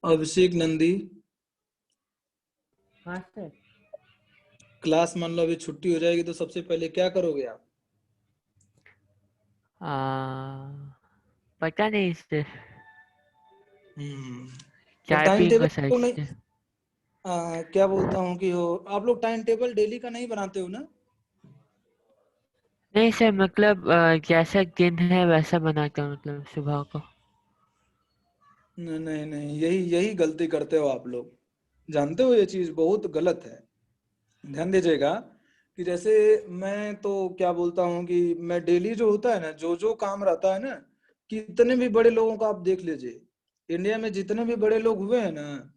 अभिषेक नंदी। हाँ sir. Class मान लो अभी छुट्टी हो जाएगी तो सबसे पहले क्या करोगे आप? पता नहीं सर। हम्म। ये चाय टाइम टेबल पियेंगे सर तो नहीं। इससे। क्या बोलता हूँ कि हो आप लोग टाइम टेबल डेली का नहीं बनाते हो ना? नहीं सर, मतलब जैसा दिन है वैसा बनाता हूँ, मतलब सुबह को। नहीं नहीं नहीं, यही यही गलती करते हो आप लोग। जानते हो ये चीज बहुत गलत है। ध्यान दीजिएगा कि जैसे मैं तो क्या बोलता हूँ कि मैं डेली जो होता है ना, जो जो काम रहता है ना, कितने भी बड़े लोगों को आप देख लीजिए, इंडिया में जितने भी बड़े लोग हुए हैं ना,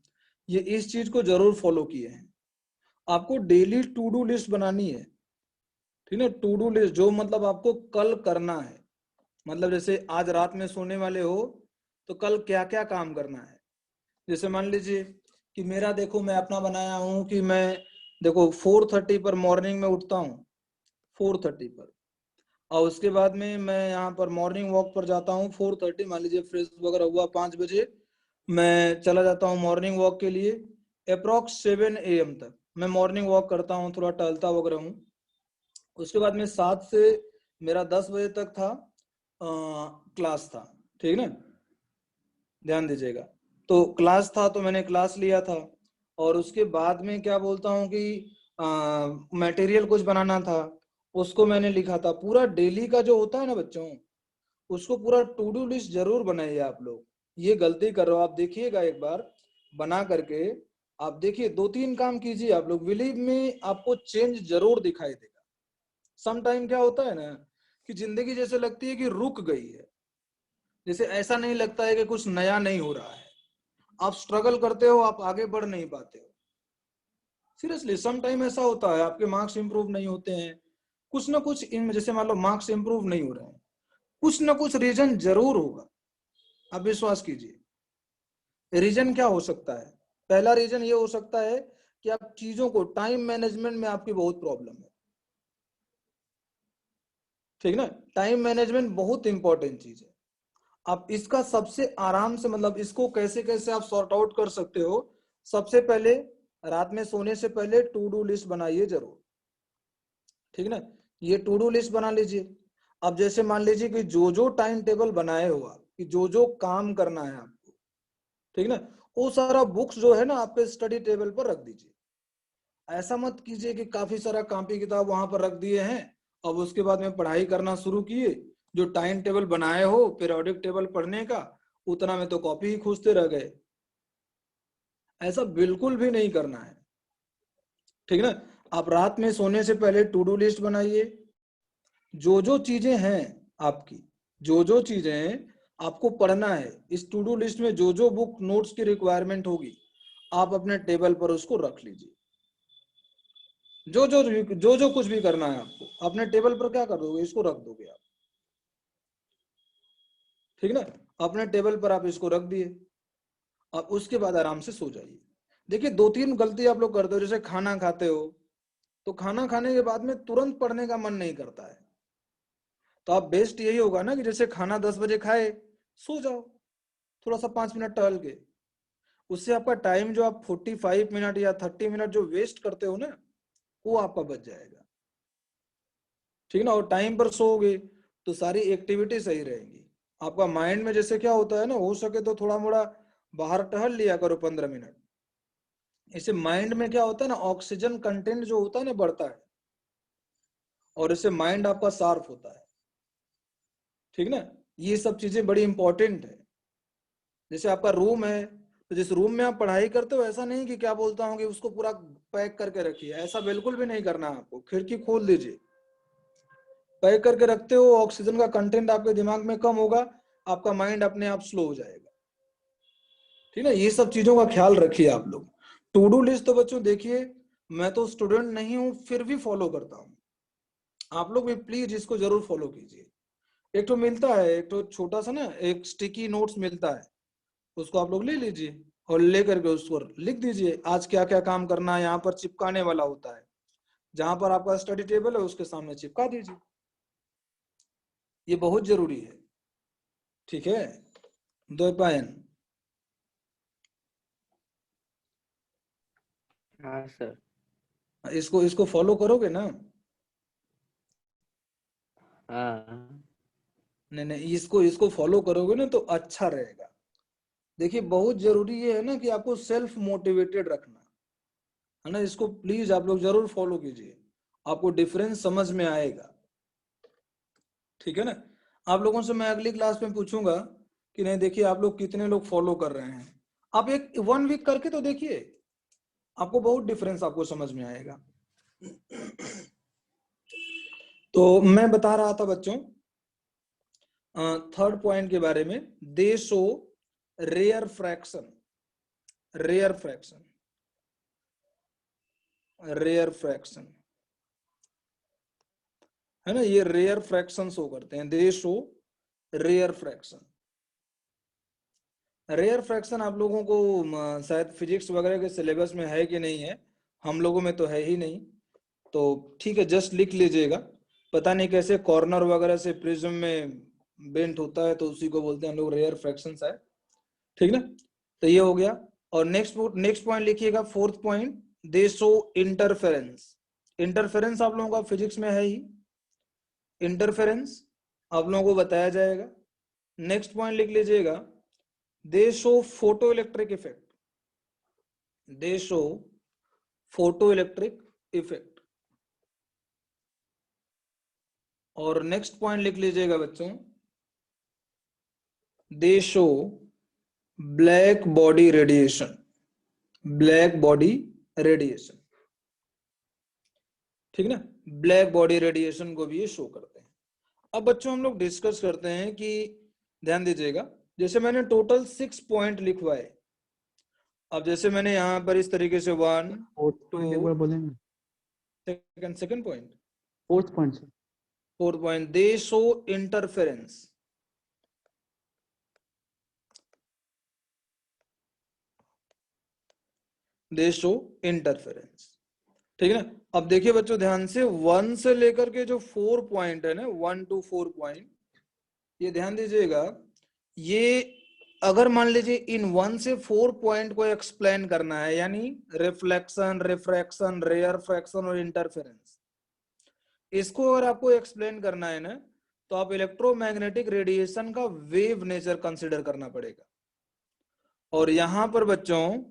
ये इस चीज को जरूर फॉलो किए हैं। आपको डेली टू डू लिस्ट बनानी है। ठीक है, टू डू लिस्ट जो मतलब आपको कल करना है। मतलब जैसे आज रात में सोने वाले हो तो कल क्या क्या काम करना है। जैसे मान लीजिए कि मेरा देखो, मैं अपना बनाया हूँ कि मैं देखो 4:30 पर मॉर्निंग में उठता हूँ। 4:30 पर। और उसके बाद में मैं यहाँ पर मॉर्निंग वॉक पर जाता हूँ 4:30, मान लीजिए फ्रेश वगैरह हुआ 5 बजे। मैं चला जाता हूँ मॉर्निंग वॉक के लिए। अप्रोक्स 7 AM तक मैं मॉर्निंग वॉक करता हूँ, थोड़ा टहलता वगैरह हूँ। उसके बाद में 7 से मेरा 10 बजे तक था, क्लास था। ठीक है ना, ध्यान दीजिएगा। तो क्लास था तो मैंने क्लास लिया था। और उसके बाद में क्या बोलता हूँ कि मटेरियल कुछ बनाना था, उसको मैंने लिखा था। पूरा डेली का जो होता है ना बच्चों, उसको पूरा टू डू लिस्ट जरूर बनाइए आप लोग। ये गलती कर रहे हो आप, देखिएगा एक बार बना करके। आप देखिए 2-3 काम कीजिए आप लोग, बिलीव में आपको चेंज जरूर दिखाई देगा। सम टाइम क्या होता है ना कि जिंदगी जैसे लगती है कि रुक गई है, जैसे ऐसा नहीं लगता है कि कुछ नया नहीं हो रहा है। आप स्ट्रगल करते हो, आप आगे बढ़ नहीं पाते हो। सीरियसली सम टाइम ऐसा होता है, आपके मार्क्स इंप्रूव नहीं होते हैं। कुछ ना कुछ इन, जैसे मान लो मार्क्स इंप्रूव नहीं हो रहे हैं, कुछ ना कुछ रीजन जरूर होगा। आप विश्वास कीजिए। रीजन क्या हो सकता है? पहला रीजन ये हो सकता है कि आप चीजों को टाइम मैनेजमेंट में आपकी बहुत प्रॉब्लम है। ठीक ना, टाइम मैनेजमेंट बहुत इंपॉर्टेंट चीज है। आप इसका सबसे आराम से, मतलब इसको कैसे कैसे आप सॉर्ट आउट कर सकते हो। सबसे पहले रात में सोने से पहले टू डू लिस्ट बनाइए जरूर। ठीक ना, ये टू डू लिस्ट बना लीजिए। अब जैसे मान लीजिए कि जो जो टाइम टेबल बनाए हो आप, कि जो जो काम करना है आपको, ठीक ना, वो सारा बुक्स जो है ना आपके स्टडी टेबल पर रख दीजिए। ऐसा मत कीजिए कि काफी सारा कॉपी किताब वहां पर रख दिए हैं, अब उसके बाद में पढ़ाई करना शुरू किए। जो टाइम टेबल बनाए हो पीरियोडिक टेबल पढ़ने का, उतना में तो कॉपी ही खोजते रह गए। ऐसा बिल्कुल भी नहीं करना है। ठीक ना, आप रात में सोने से पहले टू डू लिस्ट बनाइए। जो जो चीजें हैं आपकी, जो जो चीजें आपको पढ़ना है, इस टू डू लिस्ट में जो जो बुक नोट्स की रिक्वायरमेंट होगी, आप अपने टेबल पर उसको रख लीजिए। जो जो कुछ भी करना है आपको अपने टेबल पर क्या कर दोगे, इसको रख दोगे आप। ठीक ना, अपने टेबल पर आप इसको रख दिए। और उसके बाद आराम से सो जाइए। देखिए 2-3 गलती आप लोग करते हो, जैसे खाना खाते हो तो खाना खाने के बाद में तुरंत पढ़ने का मन नहीं करता है। तो आप बेस्ट यही होगा ना कि जैसे खाना 10 बजे खाए, सो जाओ थोड़ा सा 5 मिनट टहल के। उससे आपका टाइम जो आप 45 मिनट या 30 मिनट जो वेस्ट करते हो ना, वो आपका बच जाएगा। ठीक ना, और टाइम पर सोओगे तो सारी एक्टिविटी सही रहेगी। आपका माइंड में जैसे क्या होता है ना, हो सके तो थोड़ा मोड़ा बाहर टहल लिया करो 15 मिनट। इससे माइंड में क्या होता है ना, ऑक्सीजन कंटेंट जो होता है ना बढ़ता है, और इससे माइंड आपका शार्प होता है। ठीक ना, ये सब चीजें बड़ी इंपॉर्टेंट है। जैसे आपका रूम है, तो जिस रूम में आप पढ़ाई करते हो, ऐसा नहीं कि क्या बोलता हूँ कि उसको पूरा पैक करके रखिए, ऐसा बिल्कुल भी नहीं करना है आपको। खिड़की खोल दीजिए। पैक करके रखते हो, ऑक्सीजन का कंटेंट आपके दिमाग में कम होगा, आपका माइंड अपने आप स्लो हो जाएगा। ठीक है, ये सब चीजों का ख्याल रखिए आप लोग। टू डू लिस्ट तो बच्चों देखिए, मैं तो स्टूडेंट नहीं हूं फिर भी फॉलो करता हूं। आप लोग भी प्लीज इसको जरूर फॉलो कीजिए। एक तो मिलता है, एक तो छोटा सा ना एक स्टिकी नोट्स मिलता है, उसको आप लोग ले लीजिए और लेकर के उसको लिख दीजिए आज क्या क्या काम करना है। यहाँ पर चिपकाने वाला होता है, जहां पर आपका स्टडी टेबल है उसके सामने चिपका दीजिए। ये बहुत जरूरी है। ठीक है, द्वैपायन। हाँ सर। इसको इसको फॉलो करोगे ना? हाँ। नहीं नहीं, इसको इसको फॉलो करोगे ना तो अच्छा रहेगा। देखिए बहुत जरूरी ये है ना कि आपको सेल्फ मोटिवेटेड रखना है ना, इसको प्लीज आप लोग जरूर फॉलो कीजिए, आपको डिफरेंस समझ में आएगा। ठीक है ना? आप लोगों से मैं अगली क्लास में पूछूंगा कि नहीं, देखिए आप लोग कितने लोग फॉलो कर रहे हैं। आप एक 1 वीक करके तो देखिए, आपको बहुत डिफरेंस आपको समझ में आएगा। तो मैं बता रहा था बच्चों थर्ड पॉइंट के बारे में, they show rare fraction, rare fraction, rare fraction है ना, ये रेयर फ्रैक्शन शो करते हैं, they show rare fraction. Rare fraction आप लोगों को शायद फिजिक्स वगैरह के सिलेबस में है कि नहीं है, हम लोगों में तो है ही नहीं। तो ठीक है, जस्ट लिख लीजिएगा। पता नहीं कैसे कॉर्नर वगैरह से प्रिज्म में बेंट होता है, तो उसी को बोलते हैं हम लोग रेयर फ्रैक्शन है। ठीक ना? तो ये हो गया। और नेक्स्ट नेक्स्ट पॉइंट लिखिएगा, फोर्थ पॉइंट, दे शो इंटरफेरेंस। इंटरफेरेंस आप लोगों का फिजिक्स में है ही, इंटरफेरेंस आप लोगों को बताया जाएगा। नेक्स्ट पॉइंट लिख लीजिएगा, दे शो फोटो इलेक्ट्रिक इफेक्ट, दे शो फोटो इलेक्ट्रिक इफेक्ट। और नेक्स्ट पॉइंट लिख लीजिएगा बच्चों, दे show black body radiation, black body radiation. ठीक ना? ब्लैक बॉडी रेडिएशन को भी ये शो करते हैं। अब बच्चों हम लोग डिस्कस करते हैं कि, ध्यान दीजिएगा, जैसे मैंने टोटल 6 पॉइंट लिखवाए। अब जैसे मैंने यहां पर इस तरीके से 1 फोर्थ 2, पॉइंट एक बार बोलेंगे? सेकंड पॉइंट, फोर्थ पॉइंट से फोर्थ पॉइंट, दे शो इंटरफेरेंस, दे शो इंटरफेरेंस। ठीक है ना? अब देखिए बच्चों ध्यान से, 1 से लेकर के जो 4 पॉइंट है ना, 1 to 4 पॉइंट, ये ध्यान दीजिएगा। ये अगर मान लीजिए इन 1 से 4 पॉइंट को एक्सप्लेन करना है, यानी रिफ्लेक्शन, रिफ्रैक्शन, रेयर फ्रैक्शन और इंटरफेरेंस, इसको अगर आपको एक्सप्लेन करना है ना, तो आप इलेक्ट्रोमैग्नेटिक रेडिएशन का वेव नेचर कंसिडर करना पड़ेगा। और यहां पर बच्चों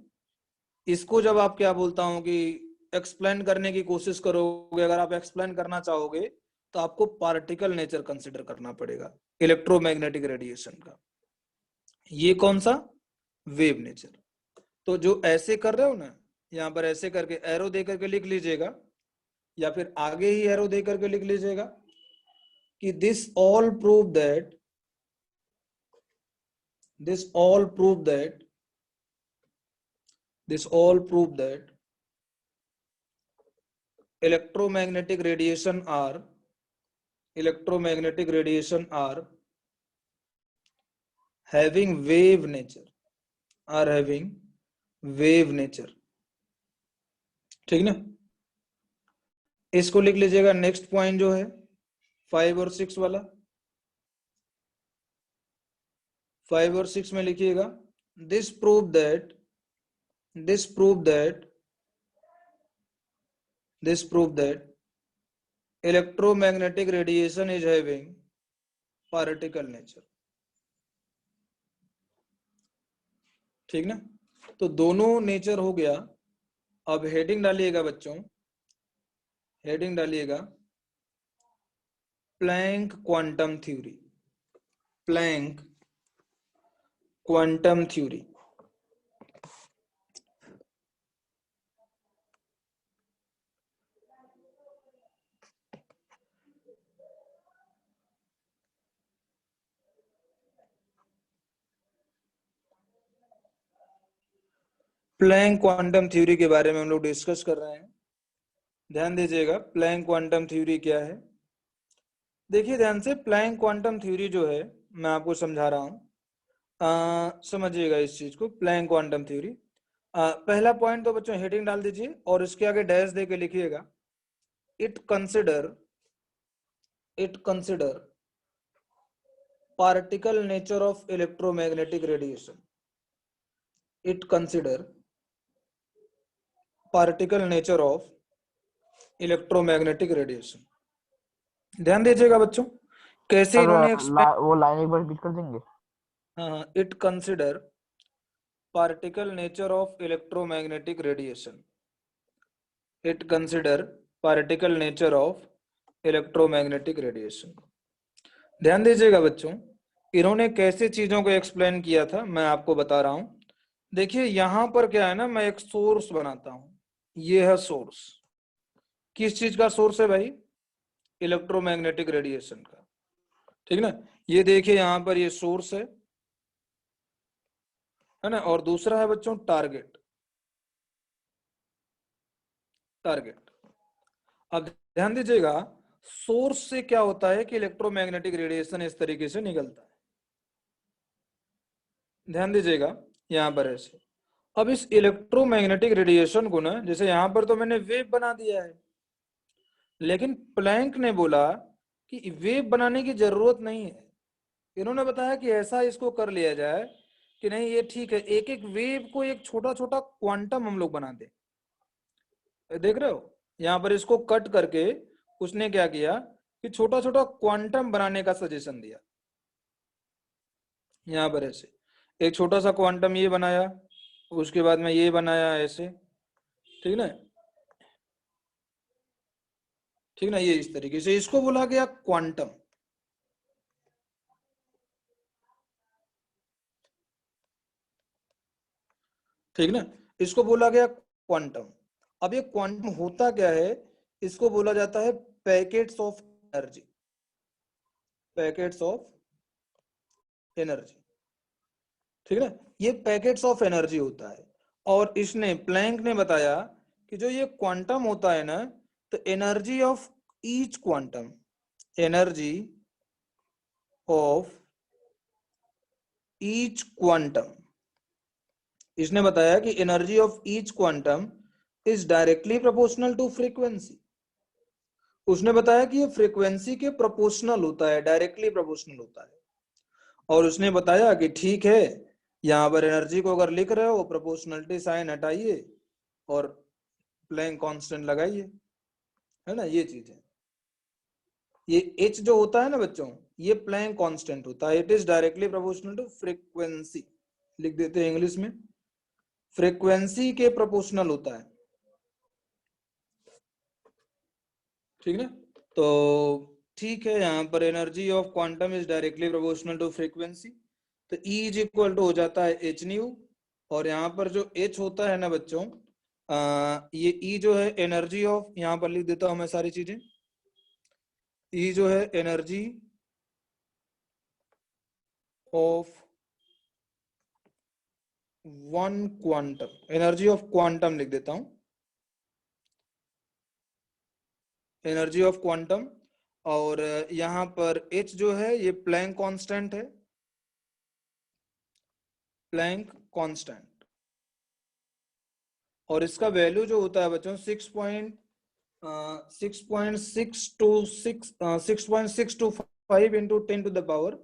इसको जब आप, क्या बोलता हूं कि एक्सप्लेन करने की कोशिश करोगे, अगर आप एक्सप्लेन करना चाहोगे, तो आपको पार्टिकल नेचर कंसिडर करना पड़ेगा इलेक्ट्रोमैग्नेटिक रेडिएशन का। ये कौन सा? Wave nature. तो जो ऐसे कर रहे हो ना, यहां पर ऐसे करके एरो दे करके लिख लीजिएगा, या फिर आगे ही एरो दे करके लिख लीजिएगा कि this all prove that, this all prove that, this all prove that electromagnetic radiation are, electromagnetic radiation are having wave nature, are having wave nature। ठीक ना? इसको लिख लीजिएगा। नेक्स्ट पॉइंट जो है 5 और 6 वाला, 5 और 6 में लिखिएगा, this prove that, this prove that, this prove that electromagnetic radiation is having particle nature। ठीक ना? तो दोनों नेचर हो गया। अब हेडिंग डालिएगा बच्चों, हेडिंग डालिएगा, Planck quantum theory, Planck quantum theory. Planck quantum theory के बारे में हम लोग डिस्कस कर रहे हैं। ध्यान दीजिएगा, प्लैंक क्वांटम थ्योरी क्या है। देखिए ध्यान से, प्लैंक क्वांटम थ्योरी जो है, मैं आपको समझा रहा हूं, समझिएगा इस चीज को। प्लैंक क्वांटम थ्योरी, पहला पॉइंट तो बच्चों हेडिंग डाल दीजिए और इसके आगे डैश दे के लिखिएगा, it consider, it consider particle nature of electromagnetic radiation, it consider particle nature of electromagnetic radiation. ध्यान दीजिएगा बच्चों, कैसे सर इन्होंने एक्सप्लेन। वो लाइन एक बार रिपीट कर देंगे? हाँ, it consider particle nature of electromagnetic radiation. It consider particle nature of electromagnetic radiation. ध्यान दीजिएगा बच्चों, इन्होंने कैसे चीजों को एक्सप्लेन किया था मैं आपको बता रहा हूं। देखिए यहां पर क्या है ना, मैं एक सोर्स बनाता हूं, ये है सोर्स। किस चीज का सोर्स है भाई? इलेक्ट्रोमैग्नेटिक रेडिएशन का, ठीक ना। ये देखिए यहां पर ये सोर्स है ना, और दूसरा है बच्चों टारगेट। टारगेट, अब ध्यान दीजिएगा, सोर्स से क्या होता है कि इलेक्ट्रोमैग्नेटिक रेडिएशन इस तरीके से निकलता है। ध्यान दीजिएगा यहां पर ऐसे। अब इस इलेक्ट्रोमैग्नेटिक रेडिएशन को ना, जैसे यहां पर तो मैंने वेव बना दिया है, लेकिन प्लैंक ने बोला कि वेव बनाने की जरूरत नहीं है। इन्होंने बताया कि ऐसा इसको कर लिया जाए कि नहीं ये ठीक है, एक एक वेव को एक छोटा छोटा क्वांटम हम लोग बना दे। देख रहे हो, यहां पर इसको कट करके उसने क्या किया कि छोटा छोटा क्वांटम बनाने का सजेशन दिया। यहां पर ऐसे एक छोटा सा क्वांटम ये बनाया, उसके बाद में ये बनाया ऐसे, ठीक ना, ठीक ना, ये इस तरीके से इसको बोला गया क्वांटम। ठीक ना, इसको बोला गया क्वांटम। अब ये क्वांटम होता क्या है, इसको बोला जाता है packets of energy. Packets of energy, ठीक है ना, ये पैकेट्स ऑफ एनर्जी होता है। और इसने प्लैंक ने बताया कि जो ये क्वांटम होता है ना, तो energy of each quantum, energy of each quantum, इसने बताया कि energy of each quantum is directly proportional to frequency. उसने बताया कि ये फ्रीक्वेंसी के प्रोपोर्शनल होता है, डायरेक्टली प्रोपोर्शनल होता है। और उसने बताया कि ठीक है, यहां पर एनर्जी को अगर लिख रहे हो प्रोपोर्शनलिटी साइन हटाइए और प्लैंक कांस्टेंट लगाइए, है ना, ये चीज है। ये h जो होता है ना बच्चों, ये प्लैंक कांस्टेंट होता है, it is directly proportional to frequency. लिख देते हैं इंग्लिश में, फ्रीक्वेंसी के प्रोपोर्शनल होता है, ठीक ना। तो ठीक है, यहाँ पर energy of quantum is directly proportional to frequency, तो E इज इक्वल टू हो जाता है h न्यू। और यहाँ पर जो h होता है ना बच्चों, ये E जो है एनर्जी ऑफ, यहाँ पर लिख देता हूं मैं सारी चीजें। E जो है energy of one quantum, energy of quantum लिख देता हूं, एनर्जी ऑफ क्वांटम। और यहां पर h जो है ये प्लैंक कांस्टेंट है, प्लैंक कांस्टेंट। और इसका वैल्यू जो होता है बच्चों 6.625 into 10 to the power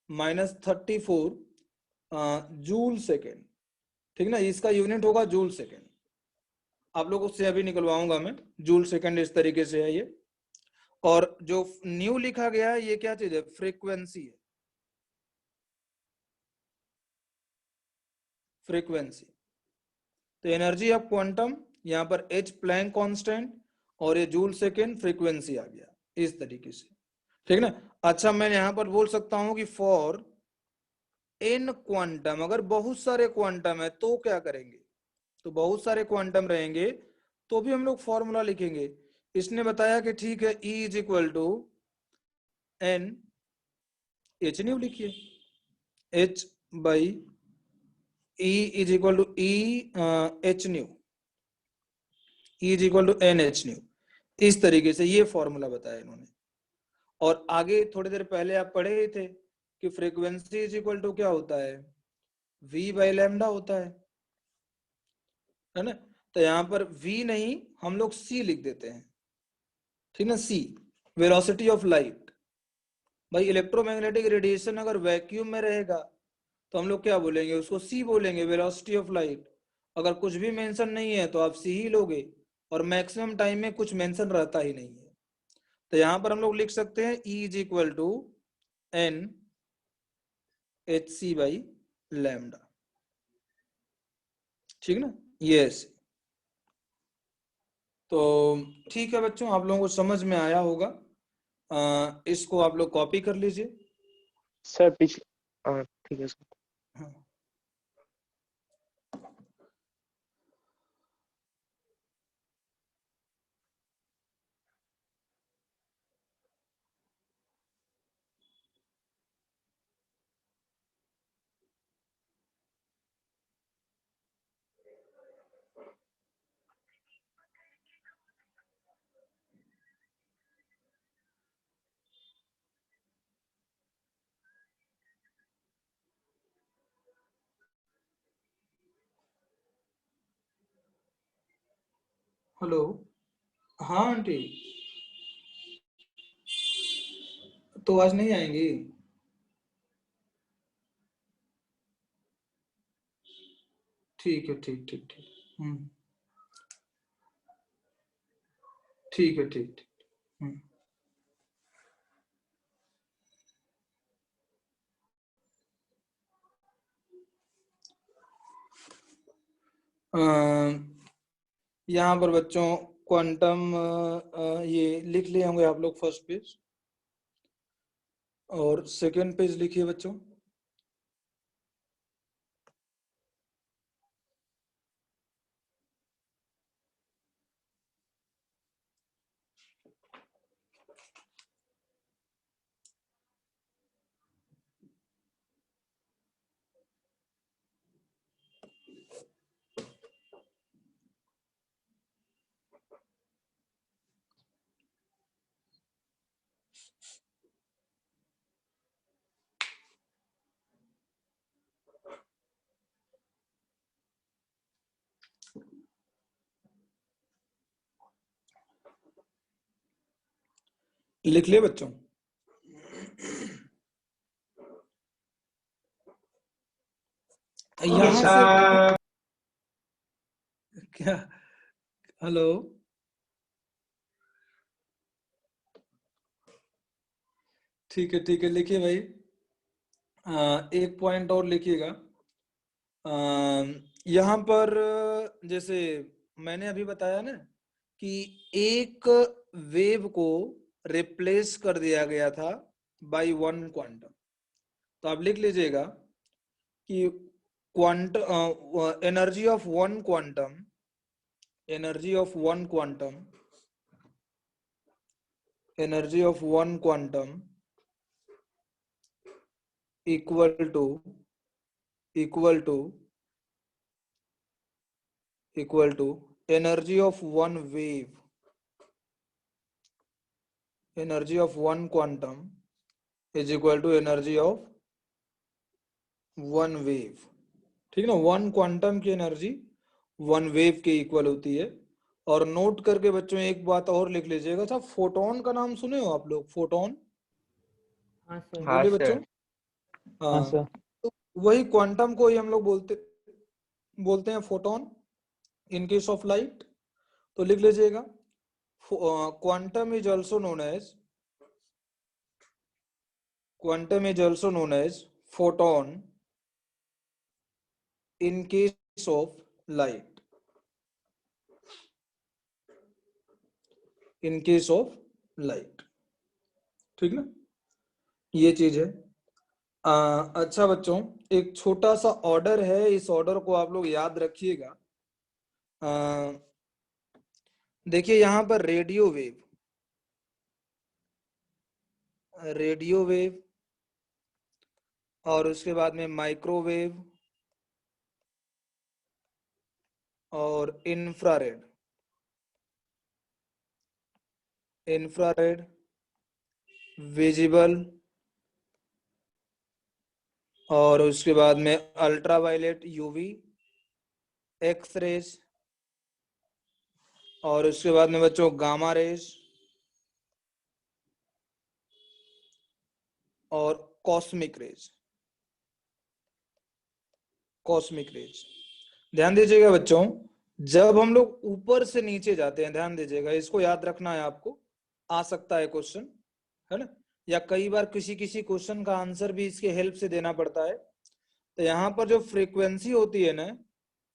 -34 joule second, ठीक ना। इसका यूनिट होगा जूल सेकेंड, आप लोगों से अभी निकलवाऊंगा मैं, जूल सेकेंड इस तरीके से है ये। और जो न्यू लिखा गया है ये क्या चीज है, फ्रीक्वेंसी है, फ्रीक्वेंसी। तो एनर्जी ऑफ क्वांटम, यहाँ पर h प्लैंक कांस्टेंट और ये जूल सेकेंड फ्रीक्वेंसी आ गया इस तरीके से, ठीक ना। अच्छा, मैं यहाँ पर बोल सकता हूं कि फॉर n क्वांटम, अगर बहुत सारे क्वांटम है तो क्या करेंगे, तो बहुत सारे क्वांटम रहेंगे तो भी हम लोग फॉर्मूला लिखेंगे। इसने बताया कि ठीक है, E is equal to n h nu लिखिए, h by E is equal to h nu, E is equal to NH nu. इस तरीके से ये फॉर्मूला बताया इन्होंने। और आगे थोड़ी देर पहले आप पढ़े ही थे कि फ्रीक्वेंसी इज इक्वल टू क्या होता है, V बाई लैम्डा होता है ना। तो यहाँ पर V नहीं, हम लोग C लिख देते हैं, ठीक ना, C वेलोसिटी ऑफ लाइट। भाई इलेक्ट्रोमैग्नेटिक रेडिएशन अगर वैक्यूम में रहेगा तो हम लोग क्या बोलेंगे, उसको C बोलेंगे, वेलोसिटी ऑफ लाइट। अगर कुछ भी मेंशन नहीं है तो आप सी ही लोगे, और मैक्सिमम टाइम में कुछ मेंशन रहता ही नहीं है। तो यहां पर हम लोग लिख सकते हैं E is equal to N H C by lambda, ठीक ना, यस। तो ठीक है बच्चों, आप लोगों को समझ में आया होगा। इसको आप लोग कॉपी कर लीजिए। सर पिछले, हाँ ठीक है सर। हाँ। हेलो, हाँ आंटी, तो आज नहीं आएंगी? ठीक है, ठीक ठीक ठीक। ठीक है, ठीक ठीक। यहाँ पर बच्चों क्वांटम ये लिख लिए होंगे आप लोग फर्स्ट पेज, और सेकंड पेज लिखिए बच्चों। लिख लिए बच्चों? यहाँ से क्या, हेलो, ठीक है, ठीक है, लिखिए भाई। एक पॉइंट और लिखिएगा। यहाँ पर जैसे मैंने अभी बताया ना कि एक वेव को रिप्लेस कर दिया गया था बाय वन क्वांटम, तो आप लिख लीजिएगा कि energy of one quantum, energy of one quantum, energy of one quantum equal to equal to equal to energy of one wave, energy of one quantum is equal to energy of one wave, ठीक ना। One quantum की energy one wave के equal होती है। और note करके बच्चों एक बात और लिख लीजिएगा, अच्छा फोटोन का नाम सुने हो आप लोग? फोटोन, हाँ सर। हाँ बोलिए सर। बच्चों। हाँ हाँ, सर। तो वही क्वांटम को ही हम लोग बोलते हैं photon in case of light. तो लिख लीजिएगा, quantum is also known as, quantum is also known as photon in case of light, in case of light, ठीक ना, ये चीज है। अच्छा बच्चों, एक छोटा सा ऑर्डर है, इस ऑर्डर को आप लोग याद रखिएगा। देखिए यहां पर रेडियो वेव, और उसके बाद में माइक्रोवेव और इंफ्रारेड, इंफ्रारेड, विजिबल, और उसके बाद में अल्ट्रावायलेट यूवी, एक्स रेज, और उसके बाद में बच्चों गामा रेज और कॉस्मिक रेज, कॉस्मिक रेज। ध्यान दीजिएगा बच्चों, जब हम लोग ऊपर से नीचे जाते हैं, ध्यान दीजिएगा, इसको याद रखना है आपको, आ सकता है क्वेश्चन, है ना, या कई बार किसी किसी क्वेश्चन का आंसर भी इसके हेल्प से देना पड़ता है। तो यहाँ पर जो फ्रीक्वेंसी होती है ना,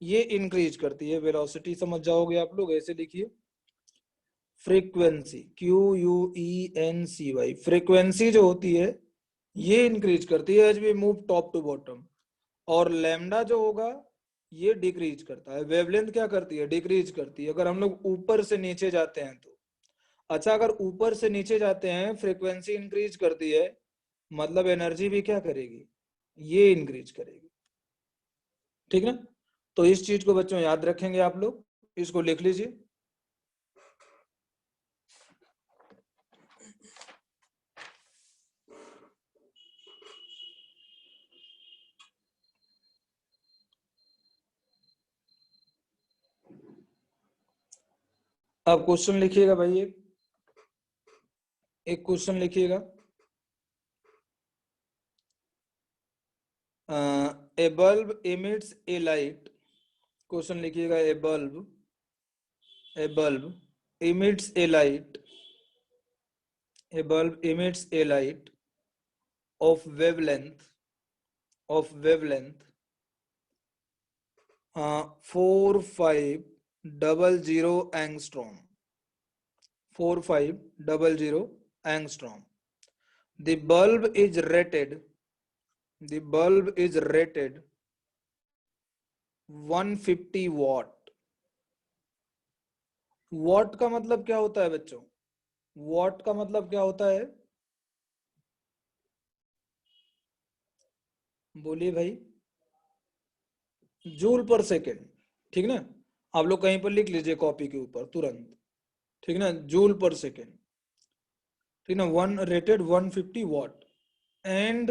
ये इंक्रीज करती है, वेलोसिटी समझ जाओगे आप लोग, ऐसे लिखिए, फ्रीक्वेंसी, QUENCY, फ्रीक्वेंसी जो होती है ये इंक्रीज करती है as we move top to bottom, और लैम्डा जो होगा ये डिक्रीज करता है। वेवलेंथ क्या करती है? डिक्रीज करती है, अगर हम लोग ऊपर से नीचे जाते हैं तो। अच्छा, अगर ऊपर से नीचे जाते हैं फ्रीक्वेंसी इंक्रीज करती है, मतलब एनर्जी भी क्या करेगी? ये इंक्रीज करेगी, ठीक ना। तो इस चीज को बच्चों याद रखेंगे आप लोग, इसको लिख लीजिए। अब क्वेश्चन लिखिएगा भाई, एक क्वेश्चन लिखिएगा। ए बल्ब emits ए लाइट, क्वेश्चन लिखिएगा, ए bulb emits a light, a bulb emits a light of wavelength 4500 angstrom, 4500 angstrom. The bulb is rated 150 watt. What का मतलब क्या होता है बच्चों? वॉट का मतलब क्या होता है? बोलिए भाई। जूल पर सेकेंड, ठीक ना। आप लोग कहीं पर लिख लीजिए कॉपी के ऊपर तुरंत, ठीक ना, जूल पर सेकेंड, ठीक ना। One rated 150 watt, and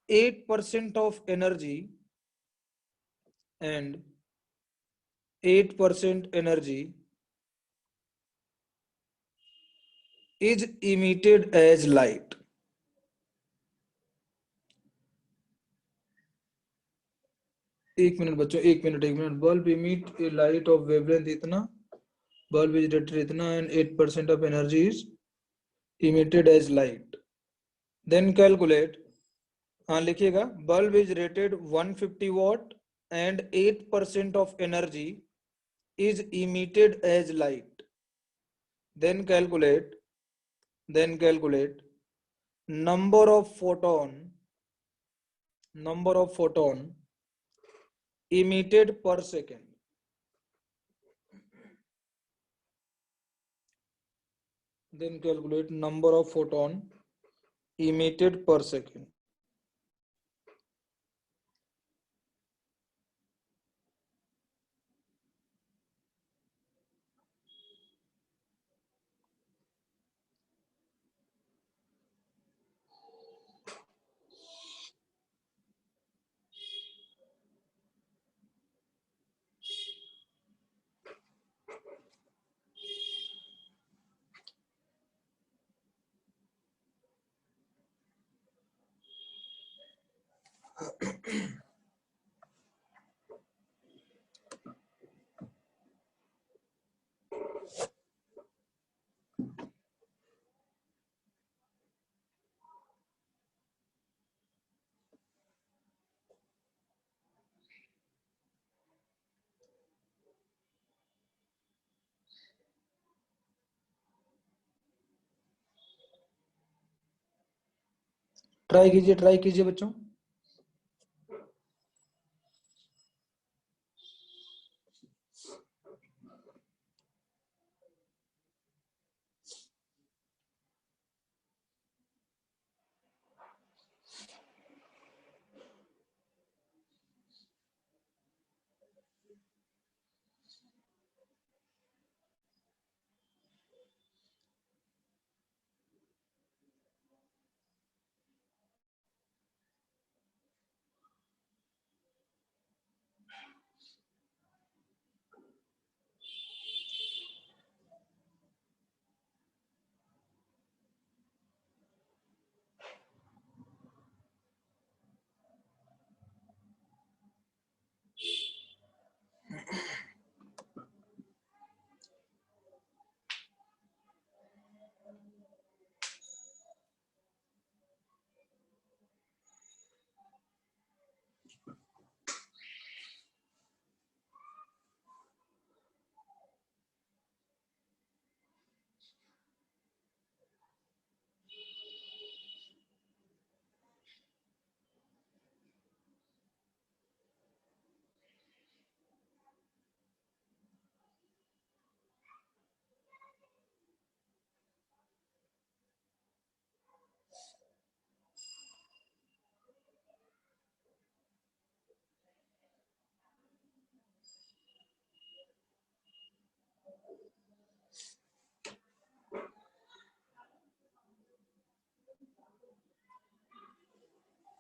8% of energy, and 8% energy is emitted as light. एक मिनट बच्चों, एक minute. Bulb emit a light of wavelength इतना, बल्ब इज रेटेड इतना, and 8% of energy is emitted as light. Then calculate, हाँ लिखिएगा, bulb is rated 150 watt and 8% of energy is emitted as light. Then calculate number of photon emitted per second. Then calculate number of photon emitted per second. Try कीजिए बच्चों।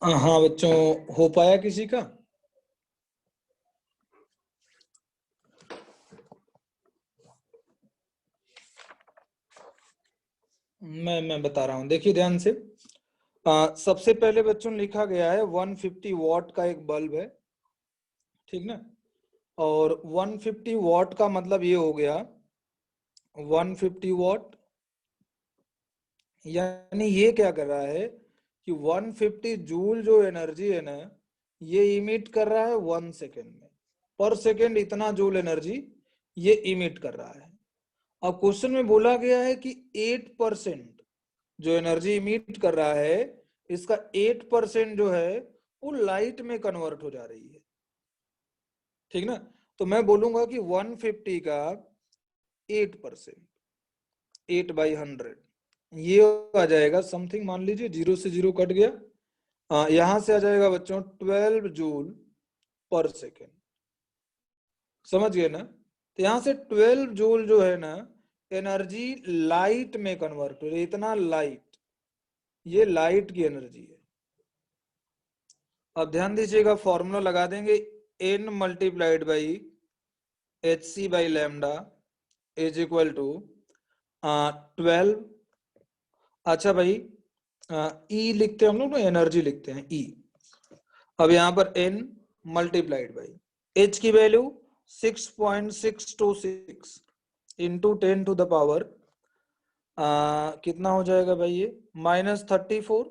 हाँ बच्चों, हो पाया किसी का? मैं बता रहा हूँ, देखिए ध्यान से। सबसे पहले बच्चों लिखा गया है 150 वॉट का एक बल्ब है, ठीक ना। और 150 वॉट का मतलब ये हो गया 150 वॉट, यानी ये क्या कर रहा है कि 150 जूल जो एनर्जी है ना, ये इमिट कर रहा है 1 सेकेंड में। पर सेकेंड इतना जूल एनर्जी ये इमिट कर रहा है। अब क्वेश्चन में बोला गया है कि 8% जो एनर्जी इमिट कर रहा है, इसका 8% जो है वो लाइट में कन्वर्ट हो जा रही है, ठीक ना। तो मैं बोलूंगा कि 150 का 8%, 8/100, ये आ जाएगा समथिंग, मान लीजिए 0 से 0 कट गया, यहां से आ जाएगा बच्चों 12 जूल पर सेकेंड। समझ गए ना। तो यहां से 12 जूल जो है ना एनर्जी लाइट में कन्वर्ट हो रही है, इतना लाइट, ये लाइट की एनर्जी है। अब ध्यान दीजिएगा, फॉर्मूला लगा देंगे, n multiplied by hc by lambda is equal to 12। अच्छा भाई, ई लिखते हैं हम लोग ना, एनर्जी लिखते हैं ई। अब यहाँ पर n मल्टीप्लाइड बाई h की value 6.626 into 10 to the power कितना हो जाएगा भाई, ये -34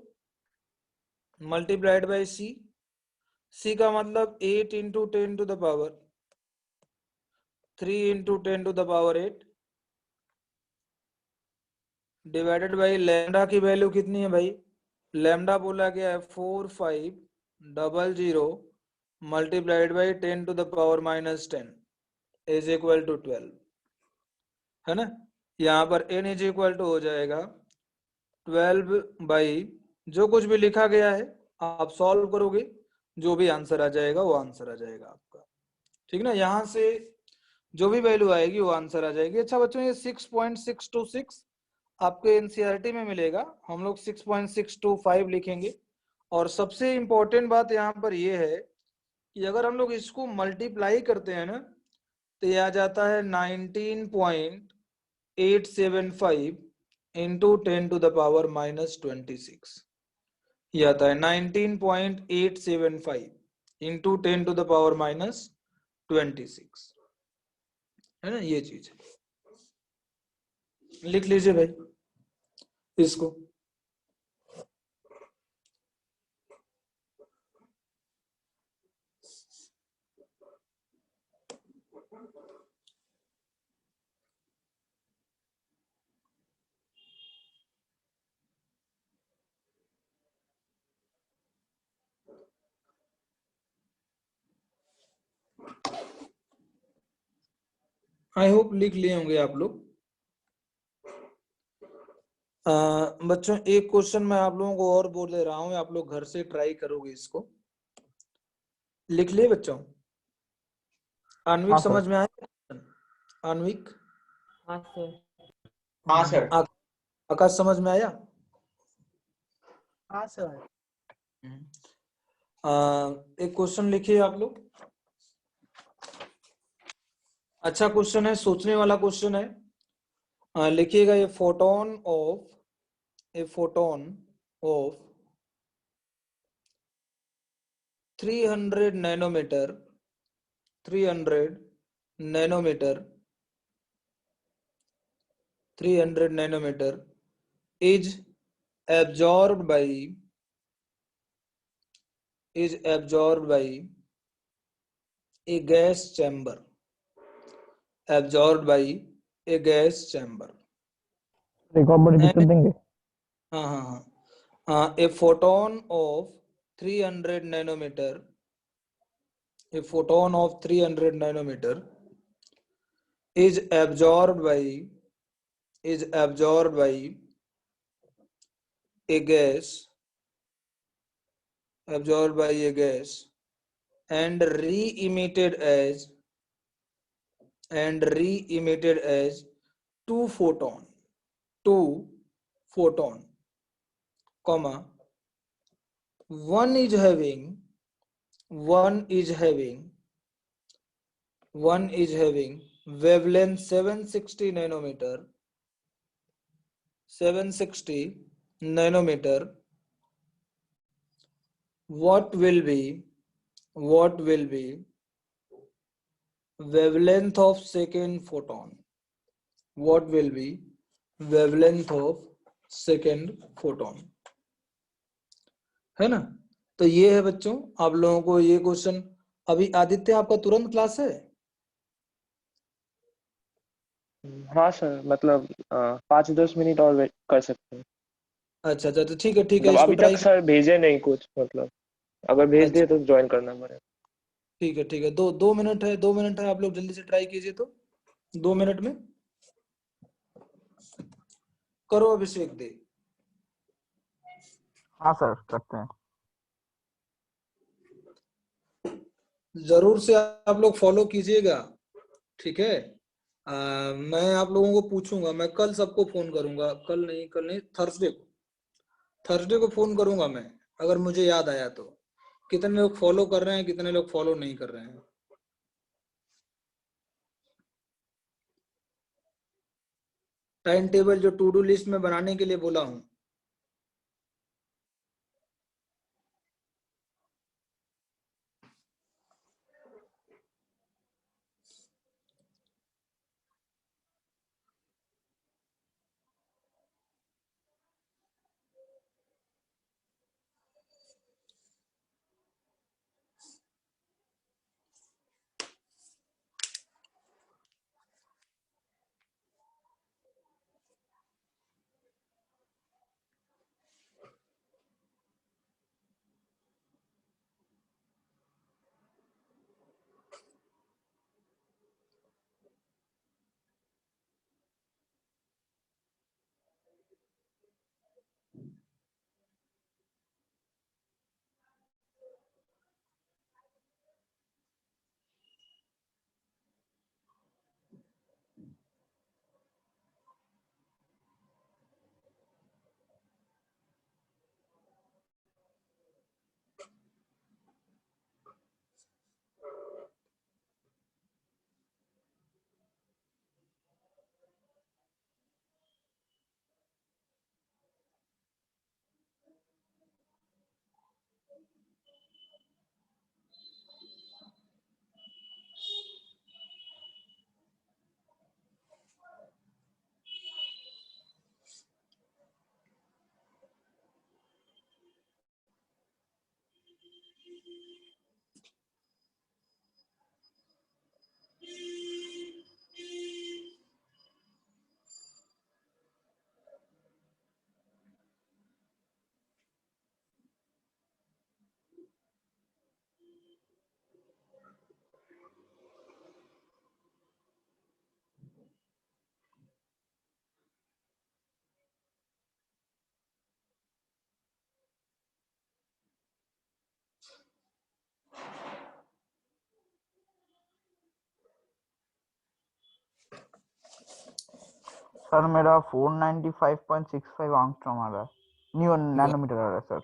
मल्टीप्लाइड बाई c। c का मतलब 8 into 10 to the power 3 into 10 to the power 8 divided by lambda की वैल्यू कितनी है भाई, लैम्डा बोला गया है 4500 multiplied by 10 to the power -10 is equal to 12, है ना। यहाँ पर n इज इक्वल टू हो जाएगा 12 बाई जो कुछ भी लिखा गया है, आप सॉल्व करोगे जो भी आंसर आ जाएगा वो आंसर आ जाएगा आपका, ठीक ना। यहाँ से जो भी वैल्यू आएगी वो आंसर आ जाएगी। अच्छा बच्चों, ये 6.626 आपके एनसीईआरटी में मिलेगा, हम लोग 6.625 लिखेंगे। और सबसे इंपॉर्टेंट बात यहाँ पर ये है कि अगर हम लोग इसको मल्टीप्लाई करते हैं ना, तो ये आ जाता है 19.875 इंटू 10 टू द पावर -26। ये आता है 19.875 इंटू 10 टू द पावर -26, है ना। ये चीज लिख लीजिए भाई इसको। आई होप लिख लिए होंगे आप लोग। बच्चों एक क्वेश्चन मैं आप लोगों को और बोल दे रहा हूँ, आप लोग घर से ट्राई करोगे इसको। लिख लिए बच्चों? अन्विक समझ में आया? अन्विक, हाँ सर। हाँ सर। आकाश समझ में आया? हाँ सर। एक क्वेश्चन लिखिए आप लोग। अच्छा क्वेश्चन है, सोचने वाला क्वेश्चन है। लिखिएगा, a photon of 300 nanometre 300 nanometre is absorbed by a gas chamber, absorbed by a gas chamber। एक और बड़ी दिक्कत देंगे। हाँ, a photon of 300 nanometer, a photon of 300 nanometer is absorbed by a gas, and re-emitted as two photon, comma one is having wavelength 760 nanometer, 760 nanometer. What will be wavelength of second photon? What will be wavelength of second photon? है ना? तो ये है बच्चों आप लोगों को ये क्वेश्चन। अभी आदित्य आपका तुरंत क्लास है? हाँ सर, मतलब 5-10 मिनट और वेट कर सकते हैं। अच्छा अच्छा, तो ठीक है मतलब इसको अभी ट्राई तक सर भेजे नहीं कुछ, मतलब अगर भेज दिए अच्छा तो ज्वाइन करना पड़ेगा। ठीक है, दो मिनट है, 2 मिनट है, आप लोग जल्दी से ट्राई कीजिए। तो 2 मिनट में करो अभिषेक दे। हाँ सर करते हैं। जरूर से आप लोग फॉलो कीजिएगा, ठीक है। मैं आप लोगों को पूछूंगा, मैं कल सबको फोन करूंगा, कल नहीं थर्सडे को फोन करूंगा मैं, अगर मुझे याद आया तो, कितने लोग फॉलो कर रहे हैं, कितने लोग फॉलो नहीं कर रहे हैं। टाइम टेबल जो टू डू लिस्ट में बनाने के लिए बोला हूं। सर मेरा 495.65 एंगस्ट्रॉम आ रहा है, न्यू नैनोमीटर आ रहा है सर।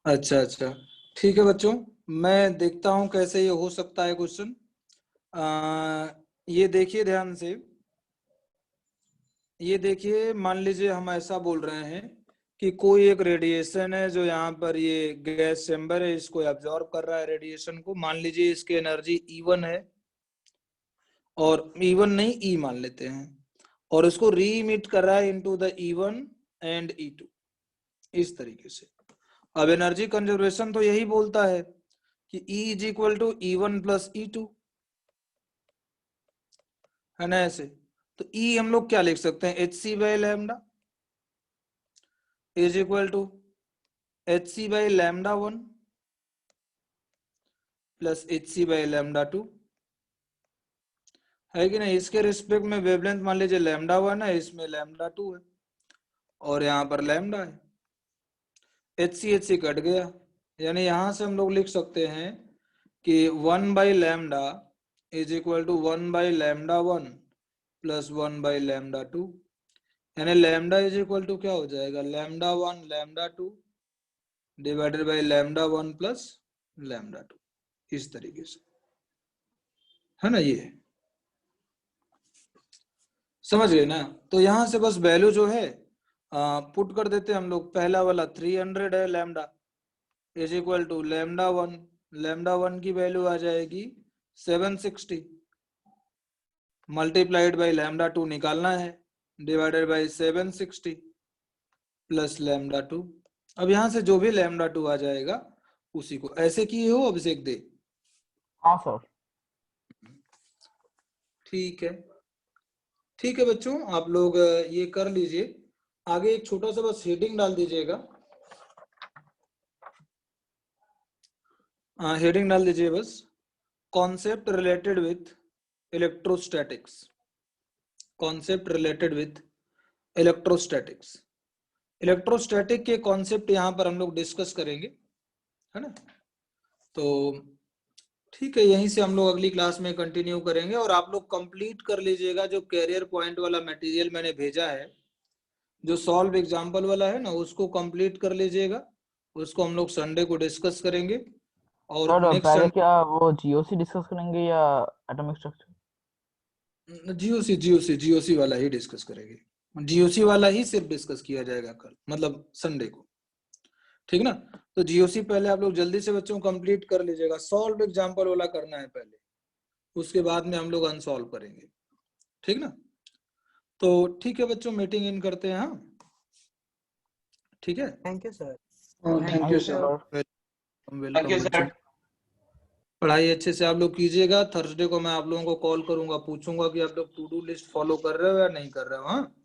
अच्छा अच्छा, ठीक है बच्चों, मैं देखता हूं कैसे ये हो सकता है क्वेश्चन। ये देखिए ध्यान से, ये देखिए, मान लीजिए हम ऐसा बोल रहे हैं कि कोई एक रेडिएशन है जो यहाँ पर ये गैस चेंबर है, इसको एब्जॉर्ब कर रहा है रेडिएशन को। मान लीजिए इसकी एनर्जी E1 है, और E1 नहीं E मान लेते हैं, और इसको री इमिट कर रहा है into the E1 and E2, इस तरीके से। अब एनर्जी कंजर्वेशन तो यही बोलता है कि E is equal to E1 plus E2, है ना ऐसे। तो E हम लोग क्या लिख सकते हैं, hc by lambda is equal to hc by lambda 1 plus hc by lambda 2, है कि नहीं। इसके रिस्पेक्ट में वेवलेंथ मान लीजिए लैम्डा 1 है, इसमें लैम्डा 2 है, और यहाँ पर लैम्डा है। hc कट गया, यानी यहां से हम लोग लिख सकते हैं कि 1 by lambda is equal to 1 by lambda 1 plus 1 by lambda 2, यानी लैम्डा इज इक्वल टू क्या हो जाएगा, lambda 1 lambda 2 divided by lambda 1 plus lambda 2, इस तरीके से, है ना। ये समझ गए ना। तो यहां से बस वैल्यू जो है पुट कर देते हम लोग। पहला वाला 300 है lambda is equal to lambda 1, lambda 1 की वैल्यू आ जाएगी 760 मल्टीप्लाइड बाई लैम्डा 2 निकालना है, डिवाइडेड बाई 760 प्लस लैम्डा 2। अब यहां से जो भी लैम्डा 2 आ जाएगा उसी को ऐसे किए हो अभिषेक दे। हाँ सर। ठीक है, ठीक है बच्चों, आप लोग ये कर लीजिए। आगे एक छोटा सा बस हेडिंग डाल दीजिएगा, हेडिंग डाल दीजिए बस, concept related with electrostatics, concept related with electrostatics. Electrostatic के कॉन्सेप्ट यहाँ पर हम लोग डिस्कस करेंगे, है ना। तो ठीक है, यहीं से हम लोग अगली क्लास में कंटिन्यू करेंगे। और आप लोग कंप्लीट कर लीजिएगा जो कैरियर पॉइंट वाला मटेरियल मैंने भेजा है, जो सॉल्व एग्जाम्पल वाला है ना, उसको कंप्लीट कर लीजिएगा। उसको हम लोग संडे को डिस्कस करेंगे। और सर नेक्स्ट पहले क्या वो जीओसी डिस्कस करेंगे या एटॉमिक स्ट्रक्चर? जीओसी वाला ही डिस्कस करेंगे, जीओसी वाला ही सिर्फ डिस्कस किया जाएगा कल, मतलब संडे को, ठीक ना। तो जीओसी पहले आप लोग जल्दी से बच्चों कंप्लीट कर लीजिएगा, सॉल्व एग्जाम्पल वाला करना है पहले, उसके बाद में हम लोग अनसॉल्व करेंगे, ठीक ना। तो ठीक है बच्चों, मीटिंग इन करते हैं। हाँ ठीक है, thank you sir. Thank you sir, welcome बच्चों। पढ़ाई अच्छे से आप लोग कीजिएगा। थर्सडे को मैं आप लोगों को कॉल करूंगा, पूछूंगा कि आप लोग टू डू लिस्ट फॉलो कर रहे हो या नहीं कर रहे हो। हाँ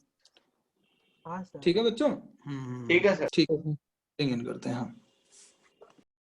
हाँ सर। ठीक है बच्चों, ठीक है सर। ठीक है, इन करते हैं। हाँ।